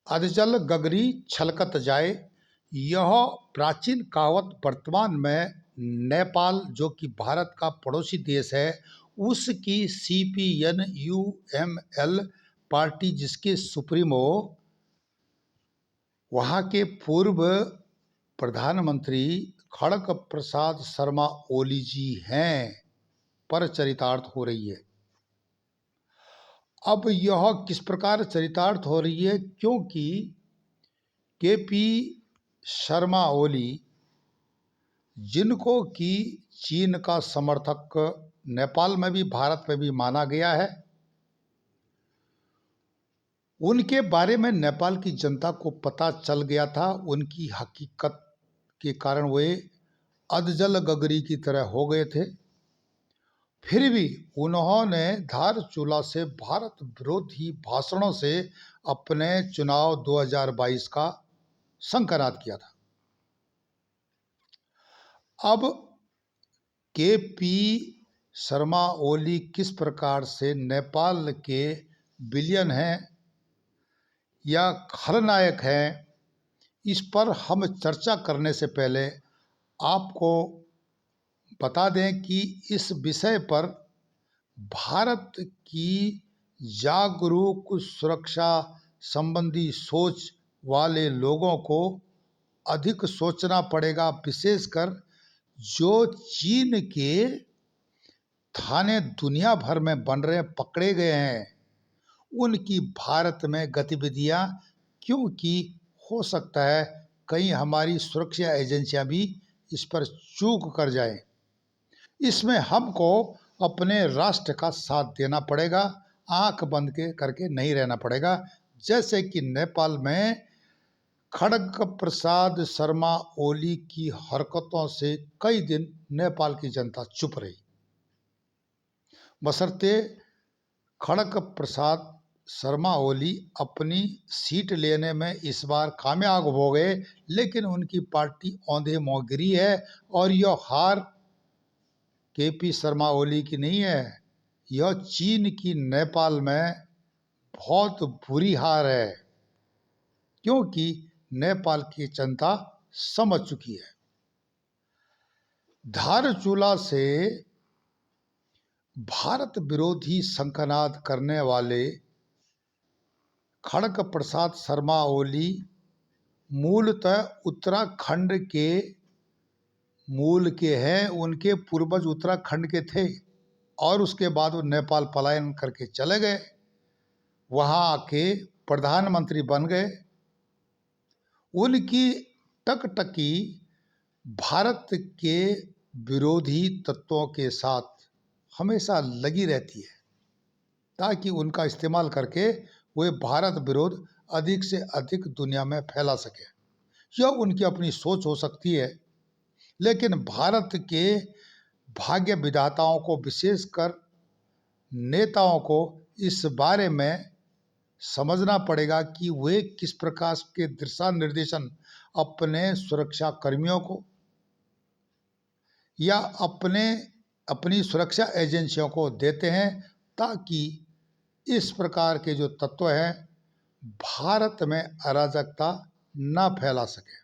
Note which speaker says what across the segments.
Speaker 1: अधजल गगरी छलकत जाए। यह प्राचीन कहावत वर्तमान में नेपाल, जो कि भारत का पड़ोसी देश है, उसकी सीपीएन यूएमएल पार्टी, जिसके सुप्रीमो वहाँ के पूर्व प्रधानमंत्री खड़ग प्रसाद शर्मा ओली जी हैं, पर चरितार्थ हो रही है। अब यह किस प्रकार चरितार्थ हो रही है? क्योंकि केपी शर्मा ओली, जिनको कि चीन का समर्थक नेपाल में भी भारत में भी माना गया है, उनके बारे में नेपाल की जनता को पता चल गया था। उनकी हकीकत के कारण वे अधजल गगरी की तरह हो गए थे। फिर भी उन्होंने धारचूला से भारत विरोधी भाषणों से अपने चुनाव 2022 का शंखनाद किया था। अब केपी शर्मा ओली किस प्रकार से नेपाल के विलियन हैं या खलनायक हैं, इस पर हम चर्चा करने से पहले आपको बता दें कि इस विषय पर भारत की जागरूक सुरक्षा संबंधी सोच वाले लोगों को अधिक सोचना पड़ेगा, विशेषकर जो चीन के थाने दुनिया भर में बन रहे पकड़े गए हैं, उनकी भारत में गतिविधियां, क्योंकि हो सकता है कहीं हमारी सुरक्षा एजेंसियां भी इस पर चूक कर जाएं। इसमें हमको अपने राष्ट्र का साथ देना पड़ेगा, आंख बंद करके नहीं रहना पड़ेगा। जैसे कि नेपाल में खड़ग प्रसाद शर्मा ओली की हरकतों से कई दिन नेपाल की जनता चुप रही, बशर्ते खड़ग प्रसाद शर्मा ओली अपनी सीट लेने में इस बार कामयाब हो गए, लेकिन उनकी पार्टी औंधे मुँह गिरी है। और यह हार केपी शर्मा ओली की नहीं है, यह चीन की नेपाल में बहुत बुरी हार है, क्योंकि नेपाल की जनता समझ चुकी है। धारचूला से भारत विरोधी शंखनाद करने वाले खड़ग प्रसाद शर्मा ओली मूलतः उत्तराखंड के मूल के हैं। उनके पूर्वज उत्तराखंड के थे और उसके बाद वो नेपाल पलायन करके चले गए, वहाँ के प्रधानमंत्री बन गए। उनकी टकटकी भारत के विरोधी तत्वों के साथ हमेशा लगी रहती है, ताकि उनका इस्तेमाल करके वे भारत विरोध अधिक से अधिक दुनिया में फैला सके। यह उनकी अपनी सोच हो सकती है, लेकिन भारत के भाग्य विधाताओं को, विशेषकर नेताओं को, इस बारे में समझना पड़ेगा कि वे किस प्रकार के दिशा निर्देशन अपने सुरक्षा कर्मियों को या अपनी सुरक्षा एजेंसियों को देते हैं, ताकि इस प्रकार के जो तत्व हैं भारत में अराजकता न फैला सके।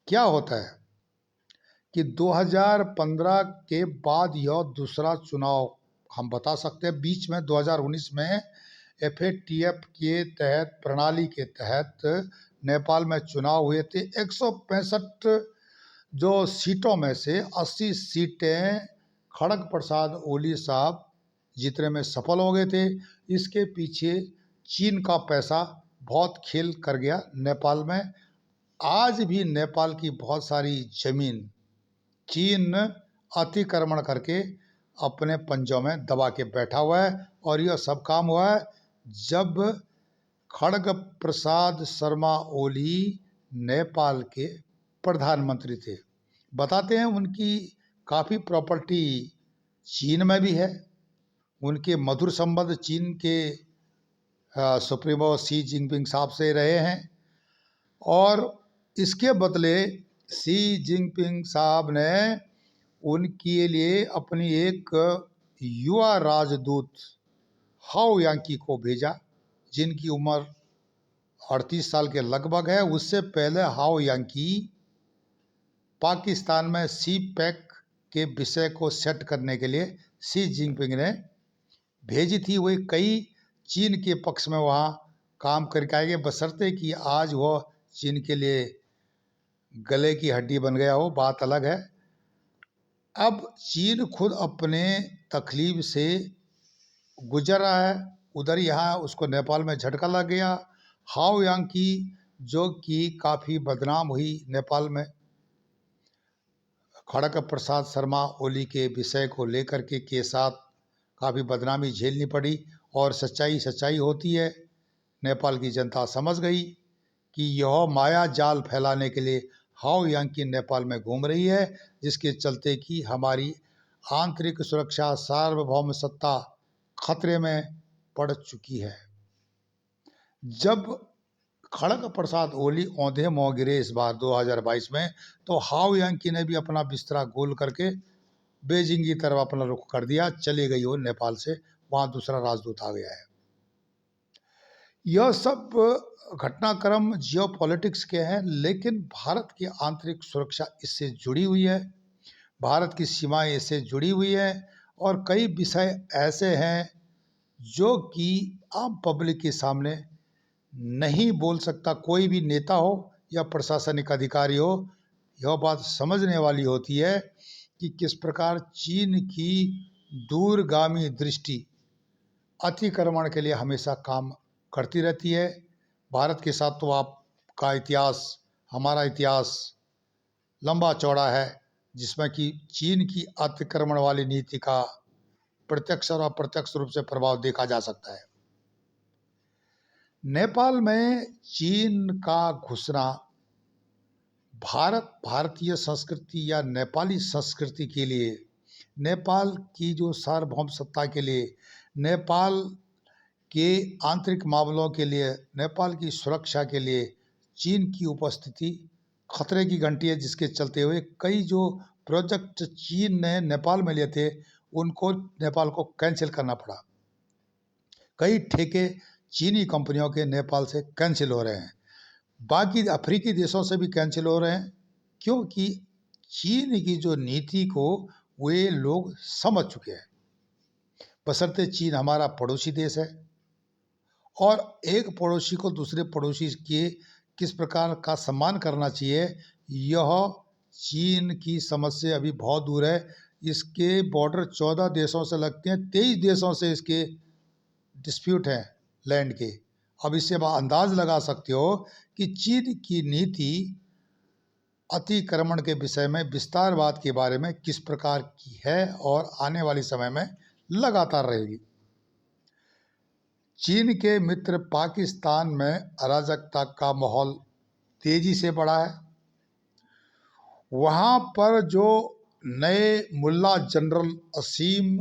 Speaker 1: क्या होता है कि 2015 के बाद यह दूसरा चुनाव हम बता सकते हैं। बीच में 2019 में एफएटीएफ के तहत, प्रणाली के तहत नेपाल में चुनाव हुए थे। 165 जो सीटों में से 80 सीटें खड़ग प्रसाद ओली साहब जीतने में सफल हो गए थे। इसके पीछे चीन का पैसा बहुत खेल कर गया नेपाल में। आज भी नेपाल की बहुत सारी जमीन चीन अतिक्रमण करके अपने पंजों में दबा के बैठा हुआ है, और यह सब काम हुआ है जब खड़ग प्रसाद शर्मा ओली नेपाल के प्रधानमंत्री थे। बताते हैं उनकी काफ़ी प्रॉपर्टी चीन में भी है। उनके मधुर संबंध चीन के सुप्रीमो शी जिनपिंग साहब से रहे हैं, और इसके बदले शी जिनपिंग साहब ने उनके लिए अपनी एक युवा राजदूत हाओ यांकी को भेजा, जिनकी उम्र 38 साल के लगभग है। उससे पहले हाओ यांकी पाकिस्तान में सी पैक के विषय को सेट करने के लिए शी जिनपिंग ने भेजी थी। वही कई चीन के पक्ष में वहाँ काम करके आएंगे, बशर्ते कि आज वह चीन के लिए गले की हड्डी बन गया हो, बात अलग है। अब चीन खुद अपने तकलीफ से गुजर रहा है, उधर यहाँ उसको नेपाल में झटका लग गया। हाओ यांकी जो कि काफ़ी बदनाम हुई नेपाल में, खड़ग प्रसाद शर्मा ओली के विषय को लेकर के साथ काफ़ी बदनामी झेलनी पड़ी। और सच्चाई सच्चाई होती है। नेपाल की जनता समझ गई कि यह माया जाल फैलाने के लिए हाओ यांकी नेपाल में घूम रही है, जिसके चलते कि हमारी आंतरिक सुरक्षा, सार्वभौम सत्ता खतरे में पड़ चुकी है। जब खड़ग प्रसाद ओली औंधे मुँह गिरे इस बार 2022 में, तो हाओ यांकी ने भी अपना बिस्तरा गोल करके बेजिंग की तरफ अपना रुख कर दिया। चली गई वो नेपाल से, वहाँ दूसरा राजदूत आ गया है। यह सब घटनाक्रम जियोपॉलिटिक्स के हैं, लेकिन भारत की आंतरिक सुरक्षा इससे जुड़ी हुई है, भारत की सीमाएं इससे जुड़ी हुई है। और कई विषय ऐसे हैं जो कि आम पब्लिक के सामने नहीं बोल सकता कोई भी नेता हो या प्रशासनिक अधिकारी हो। यह बात समझने वाली होती है कि किस प्रकार चीन की दूरगामी दृष्टि अतिक्रमण के लिए हमेशा काम करती रहती है। भारत के साथ तो आपका इतिहास, हमारा इतिहास लंबा चौड़ा है, जिसमें कि चीन की अतिक्रमण वाली नीति का प्रत्यक्ष और अप्रत्यक्ष रूप से प्रभाव देखा जा सकता है। नेपाल में चीन का घुसना भारतीय संस्कृति या नेपाली संस्कृति के लिए, नेपाल की जो सार्वभौम सत्ता के लिए, नेपाल के आंतरिक मामलों के लिए, नेपाल की सुरक्षा के लिए चीन की उपस्थिति खतरे की घंटी है, जिसके चलते हुए कई जो प्रोजेक्ट चीन ने नेपाल में लिए थे उनको नेपाल को कैंसिल करना पड़ा। कई ठेके चीनी कंपनियों के नेपाल से कैंसिल हो रहे हैं, बाकी अफ्रीकी देशों से भी कैंसिल हो रहे हैं, क्योंकि चीन की जो नीति को वे लोग समझ चुके हैं। बशर्ते चीन हमारा पड़ोसी देश है और एक पड़ोसी को दूसरे पड़ोसी के किस प्रकार का सम्मान करना चाहिए, यह चीन की समझ से अभी बहुत दूर है। इसके बॉर्डर 14 देशों से लगते हैं, 23 देशों से इसके डिस्प्यूट हैं लैंड के। अब इससे आप अंदाज लगा सकते हो कि चीन की नीति अतिक्रमण के विषय में, विस्तारवाद के बारे में किस प्रकार की है और आने वाले समय में लगातार रहेगी। चीन के मित्र पाकिस्तान में अराजकता का माहौल तेजी से बढ़ा है। वहाँ पर जो नए मुल्ला जनरल असीम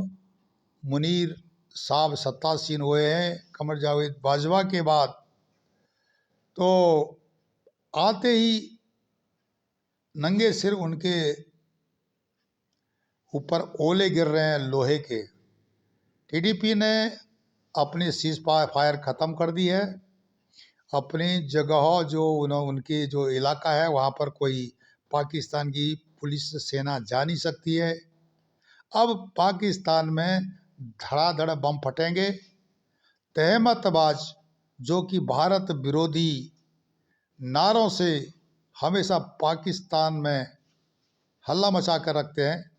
Speaker 1: मुनीर साहब सत्तासीन हुए हैं कमर जावेद बाजवा के बाद, तो आते ही नंगे सिर उनके ऊपर ओले गिर रहे हैं लोहे के। टीडीपी ने अपनी सीज फायर ख़त्म कर दी है। अपनी जगह जो उनके जो इलाका है वहाँ पर कोई पाकिस्तान की पुलिस सेना जा नहीं सकती है। अब पाकिस्तान में धड़ाधड़ बम फटेंगे। तहमतबाज जो कि भारत विरोधी नारों से हमेशा पाकिस्तान में हल्ला मचा कर रखते हैं,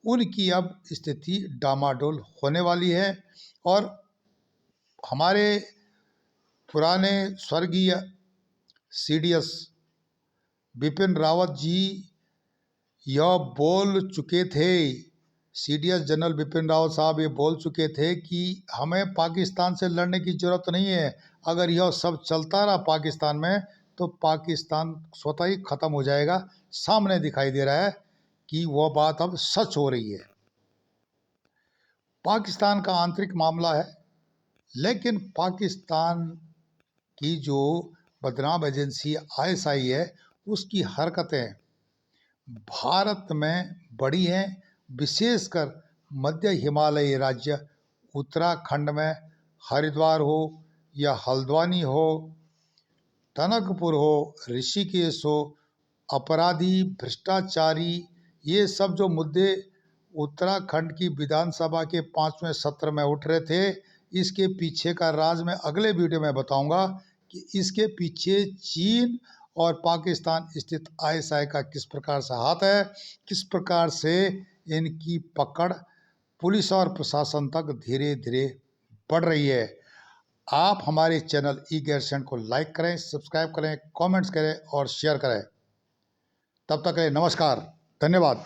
Speaker 1: उनकी अब स्थिति डामाडोल होने वाली है। और हमारे पुराने स्वर्गीय सीडीएस बिपिन रावत जी यह बोल चुके थे, सीडीएस जनरल बिपिन रावत साहब ये बोल चुके थे कि हमें पाकिस्तान से लड़ने की ज़रूरत नहीं है। अगर यह सब चलता रहा पाकिस्तान में तो पाकिस्तान स्वतः ही ख़त्म हो जाएगा। सामने दिखाई दे रहा है कि वह बात अब सच हो रही है। पाकिस्तान का आंतरिक मामला है, लेकिन पाकिस्तान की जो बदनाम एजेंसी आईएसआई है उसकी हरकतें भारत में बढ़ी हैं। विशेषकर मध्य हिमालयी राज्य उत्तराखंड में हरिद्वार हो या हल्द्वानी हो टनकपुर हो, ऋषिकेश हो, अपराधी, भ्रष्टाचारी, ये सब जो मुद्दे उत्तराखंड की विधानसभा के 5वें सत्र में उठ रहे थे, इसके पीछे का राज मैं अगले वीडियो में बताऊंगा कि इसके पीछे चीन और पाकिस्तान स्थित आईएसआई का किस प्रकार से हाथ है, किस प्रकार से इनकी पकड़ पुलिस और प्रशासन तक धीरे धीरे बढ़ रही है। आप हमारे चैनल ई गैरसैंण को लाइक करें, सब्सक्राइब करें, कमेंट्स करें और शेयर करें। तब तक के लिए नमस्कार, धन्यवाद।